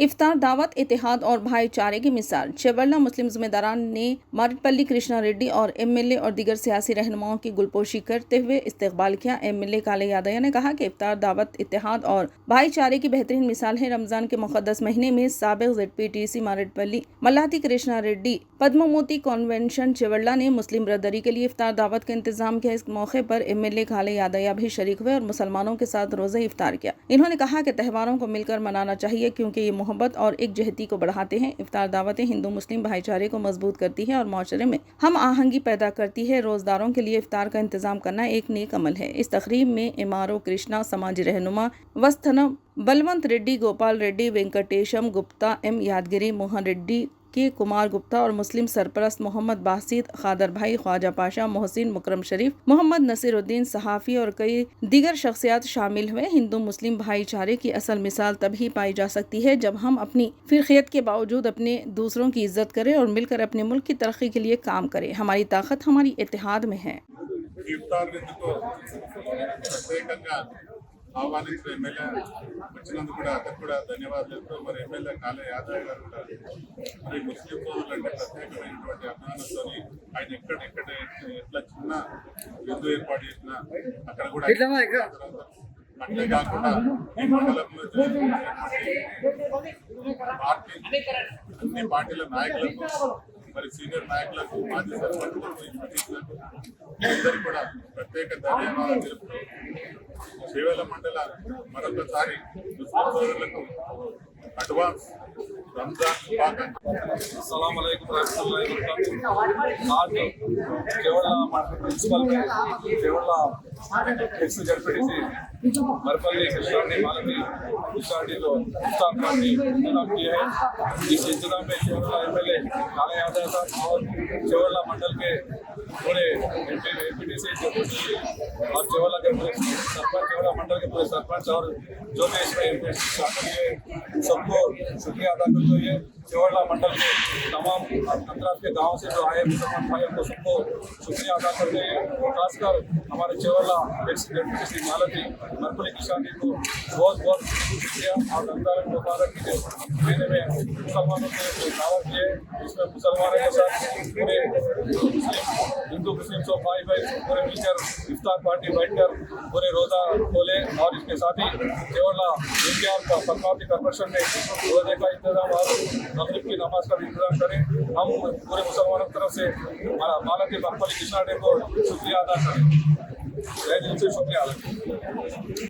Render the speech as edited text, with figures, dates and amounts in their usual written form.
इफ्तार दावत इत्तेहाद और भाईचारे की मिसाल। चेवल्ला मुस्लिम जिम्मेदारान ने मारेडपल्ली कृष्णा रेड्डी और एमएलए और दीगर सियासी रहनुमाओं की गुलपोशी करते हुए इस्तकबाल किया। एमएलए काले यादव ने कहा कि इफ्तार दावत इत्तेहाद और भाईचारे की बेहतरीन मिसाल है। रमजान के मुकद्दस महीने में साबिक ZPTC मारेडपल्ली मल्लाती कृष्णा रेड्डी पद्मावती कॉन्वेंशन चेवल्ला ने मुस्लिम बरदरी के लिए इफ्तार दावत का इंतजाम किया। इस मौके पर एमएलए काले यादव भी शरीक हुए और मुसलमानों के साथ रोज़ा इफ्तार किया। इन्होंने कहा कि त्योहारों को मिलकर मनाना चाहिए क्योंकि ये मोहब्बत और एकजहती को बढ़ाते हैं। इफ्तार दावतें हिंदू मुस्लिम भाईचारे को मजबूत करती है और माशरे में हम आहंगी पैदा करती है। रोजदारों के लिए इफ्तार का इंतजाम करना एक नेक अमल है। इस तकरीब में एमआरओ कृष्णा, समाजी रहनुमा वस्तन बलवंत रेड्डी, गोपाल रेड्डी, वेंकटेशम गुप्ता, एम यादगिरी, मोहन रेड्डी के कुमार गुप्ता और मुस्लिम सरपरस्त मोहम्मद बासित, खादर भाई, ख्वाजा पाशा, मोहसिन, मुकरम शरीफ, मोहम्मद नसीरुद्दीन सहाफ़ी और कई दीगर शख्सियात शामिल हुए। हिंदू मुस्लिम भाईचारे की असल मिसाल तभी पाई जा सकती है जब हम अपनी फिरकियत के बावजूद अपने दूसरों की इज्जत करें और मिलकर अपने मुल्क की तरक्की के लिए काम करें। हमारी ताकत हमारी इत्तेहाद में है। ఆహ్వానించిన ఎమ్మెల్యే వచ్చినందుకు కూడా అతను కూడా ధన్యవాదాలు చెప్తూ మరి ఎమ్మెల్యే కాలే యాదవ్ గారు కూడా మరి ముస్లిం సోదరులు అంటే ప్రత్యేకమైనటువంటి అభిమానంతో ఆయన ఎక్కడ ఎట్లా చిన్న విందు ఏర్పాటు చేసినా అక్కడ కూడా అట్లే కాకుండా ఈ మండలంలో అన్ని పార్టీల నాయకులకు మరి సీనియర్ నాయకులకు, మాజీ సర్పంచులకు, అందరికీ కూడా ప్రత్యేక ధన్యవాదాలు తెలుపుతూ చేవెళ్ళ మండల మరొకసారి ముస్లిం సోదరులకు అడ్వాన్స్ रमजान अस्सलाम वालेकुम रहमतुल्लाहि वबरकातुहू। आज केवला म्यूनसिपल में केवला एक्स ZPTC मरपल्ली कृष्णानी मालती कृष्णानी को इफ्तार पार्टी इंतजाम किया है। इस इंतजाम में केवला एमएलए काले यादव साहब और केवला मंडल के पूरे ZPTC और केवला के पूरे सरपंच, केवला मंडल के पूरे सरपंच और जो भी इसमें शामिल हुए सबको शुक्रिया अदा करते हुए केवला मंडल के तमाम अंतराल के गाँव से जो आए मुसलमान भाइयों को सबको शुक्रिया अदा करते हैं। खासकर हमारे केवला एक्स ZPTC मालती मरपल्ली किसानी को बहुत बहुत शुक्रिया और रमजान मुबारक के महीने में मुसलमानों के दावत किए। इसमें मुसलमानों के साथ पूरे हिंदू मुस्लिम सब भाई पूरे मिलकर इफ्तार पार्टी बैठकर पूरे रोज़ा खोले और इसके साथ ही केवला इंडिया का पद्मावती कॉर्पोरेशन में रोजे का इंतजाम और मगरिब की नमाज का भी इंतजाम करें। हम पूरे मुसलमानों की तरफ से मालती मरपल्ली कृष्णा डे को शुक्रिया अदा करें। जय दिल से शुक्रिया अदा करें।